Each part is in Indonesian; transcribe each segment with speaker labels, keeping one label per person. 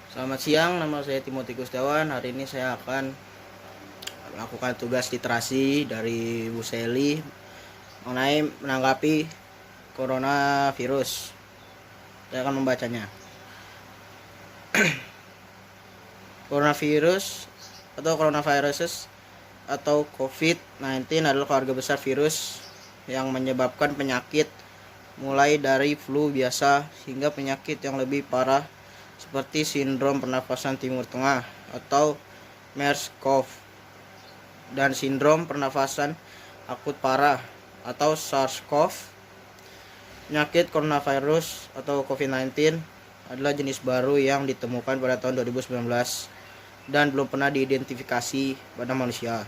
Speaker 1: Selamat siang, nama saya Timothy Gustiawan. Hari ini saya akan melakukan tugas literasi dari Bu Seli mengenai menanggapi coronavirus. Saya akan membacanya. Coronaviruses atau COVID-19 adalah keluarga besar virus yang menyebabkan penyakit mulai dari flu biasa hingga penyakit yang lebih parah seperti sindrom pernafasan Timur Tengah atau MERS-CoV dan sindrom pernafasan akut parah atau SARS-CoV. Penyakit coronavirus atau COVID-19 adalah jenis baru yang ditemukan pada tahun 2019 dan belum pernah diidentifikasi pada manusia.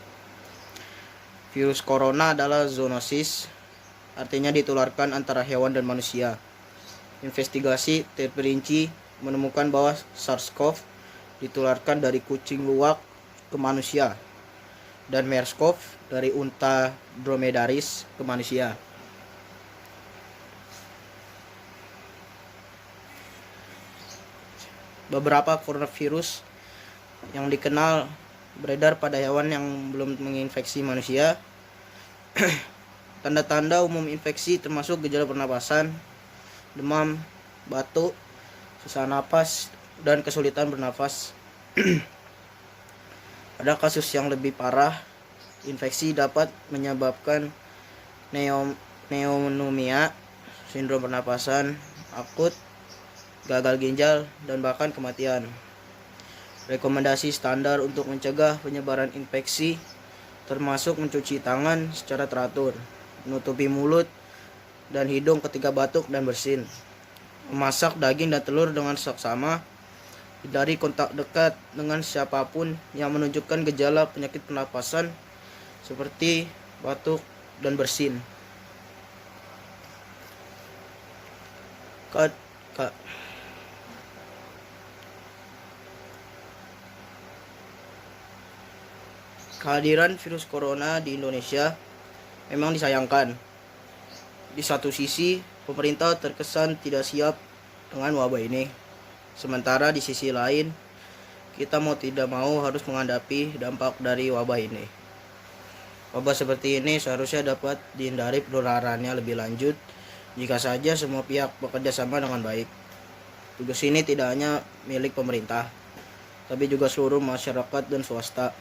Speaker 1: Virus corona adalah zoonosis, artinya ditularkan antara hewan dan manusia. Investigasi terperinci menemukan bahwa SARS-CoV ditularkan dari kucing luwak ke manusia dan MERS-CoV dari unta dromedaris ke manusia. Beberapa coronavirus yang dikenal beredar pada hewan yang belum menginfeksi manusia. Tanda-tanda umum infeksi termasuk gejala pernapasan, demam, batuk, sesak napas, dan kesulitan bernafas. Pada kasus yang lebih parah, infeksi dapat menyebabkan pneumonia, sindrom pernapasan akut, gagal ginjal, dan bahkan kematian. Rekomendasi standar untuk mencegah penyebaran infeksi termasuk mencuci tangan secara teratur, menutupi mulut dan hidung ketika batuk dan bersin, memasak daging dan telur dengan seksama, hindari kontak dekat dengan siapapun yang menunjukkan gejala penyakit pernapasan seperti batuk dan bersin. Kehadiran virus corona di Indonesia memang disayangkan. Di satu sisi, pemerintah terkesan tidak siap dengan wabah ini. Sementara di sisi lain, kita mau tidak mau harus menghadapi dampak dari wabah ini. Wabah seperti ini seharusnya dapat dihindari penularannya lebih lanjut jika saja semua pihak bekerja sama dengan baik. Tugas ini tidak hanya milik pemerintah, tapi juga seluruh masyarakat dan swasta.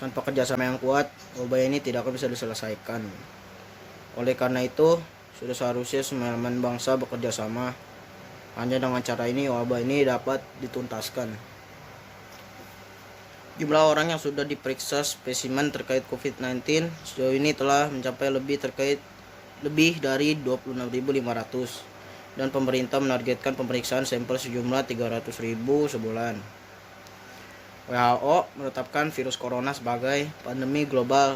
Speaker 1: Tanpa kerjasama yang kuat, wabah ini tidak akan bisa diselesaikan. Oleh karena itu, sudah seharusnya semua elemen bangsa bekerja sama. Hanya dengan cara ini, wabah ini dapat dituntaskan. Jumlah orang yang sudah diperiksa spesimen terkait COVID-19 sejauh ini telah mencapai lebih dari 26.500 dan pemerintah menargetkan pemeriksaan sampel sejumlah 300.000 sebulan. WHO menetapkan virus corona sebagai pandemi global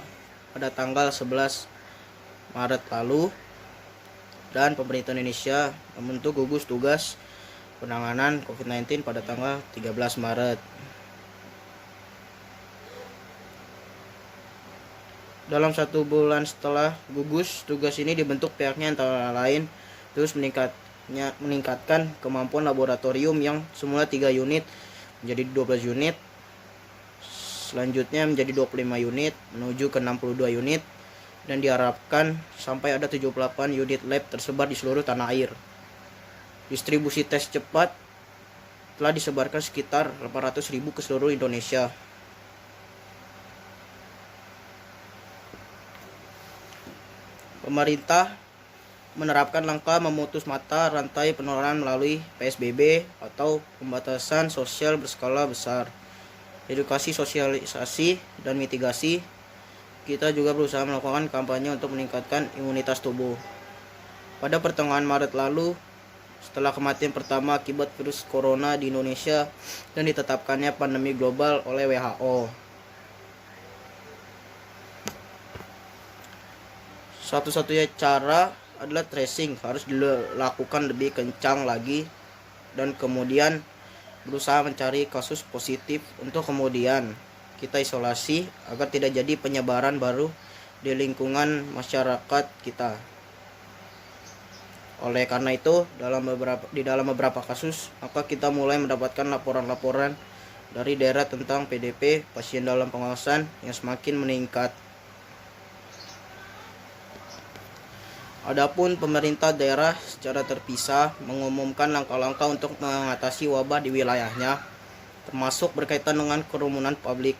Speaker 1: pada tanggal 11 Maret lalu dan pemerintah Indonesia membentuk gugus tugas penanganan COVID-19 pada tanggal 13 Maret. Dalam 1 bulan setelah gugus tugas ini dibentuk, pihaknya antara lain terus meningkatkan kemampuan laboratorium yang semula 3 unit menjadi 12 unit, selanjutnya menjadi 25 unit menuju ke 62 unit, dan diharapkan sampai ada 78 unit lab tersebar di seluruh tanah air. Distribusi tes cepat telah disebarkan sekitar 800.000 ke seluruh Indonesia. Pemerintah menerapkan langkah memutus mata rantai penularan melalui PSBB atau pembatasan sosial berskala besar, edukasi, sosialisasi, dan mitigasi. Kita juga berusaha melakukan kampanye untuk meningkatkan imunitas tubuh. Pada pertengahan Maret lalu, setelah kematian pertama akibat virus corona di Indonesia dan ditetapkannya pandemi global oleh WHO, satu-satunya cara adalah tracing harus dilakukan lebih kencang lagi dan kemudian berusaha mencari kasus positif untuk kemudian kita isolasi agar tidak jadi penyebaran baru di lingkungan masyarakat kita. Oleh karena itu, di dalam beberapa kasus, maka kita mulai mendapatkan laporan-laporan dari daerah tentang PDP, pasien dalam pengawasan, yang semakin meningkat. Adapun pemerintah daerah secara terpisah mengumumkan langkah-langkah untuk mengatasi wabah di wilayahnya, termasuk berkaitan dengan kerumunan publik.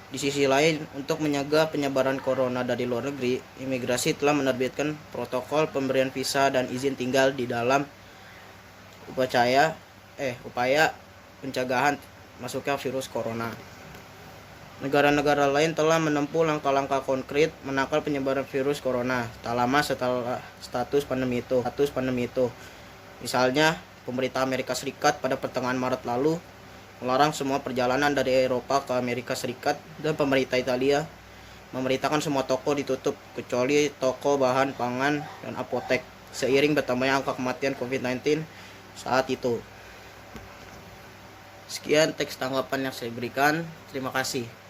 Speaker 1: Di sisi lain, untuk mencegah penyebaran corona dari luar negeri, imigrasi telah menerbitkan protokol pemberian visa dan izin tinggal di dalam upaya pencegahan masuknya virus corona. Negara-negara lain telah menempuh langkah-langkah konkret menangkal penyebaran virus corona tak lama setelah status pandemi itu. Misalnya, pemerintah Amerika Serikat pada pertengahan Maret lalu melarang semua perjalanan dari Eropa ke Amerika Serikat, dan pemerintah Italia memerintahkan semua toko ditutup kecuali toko bahan pangan dan apotek, seiring bertambahnya angka kematian COVID-19 saat itu. Sekian teks tanggapan yang saya berikan. Terima kasih.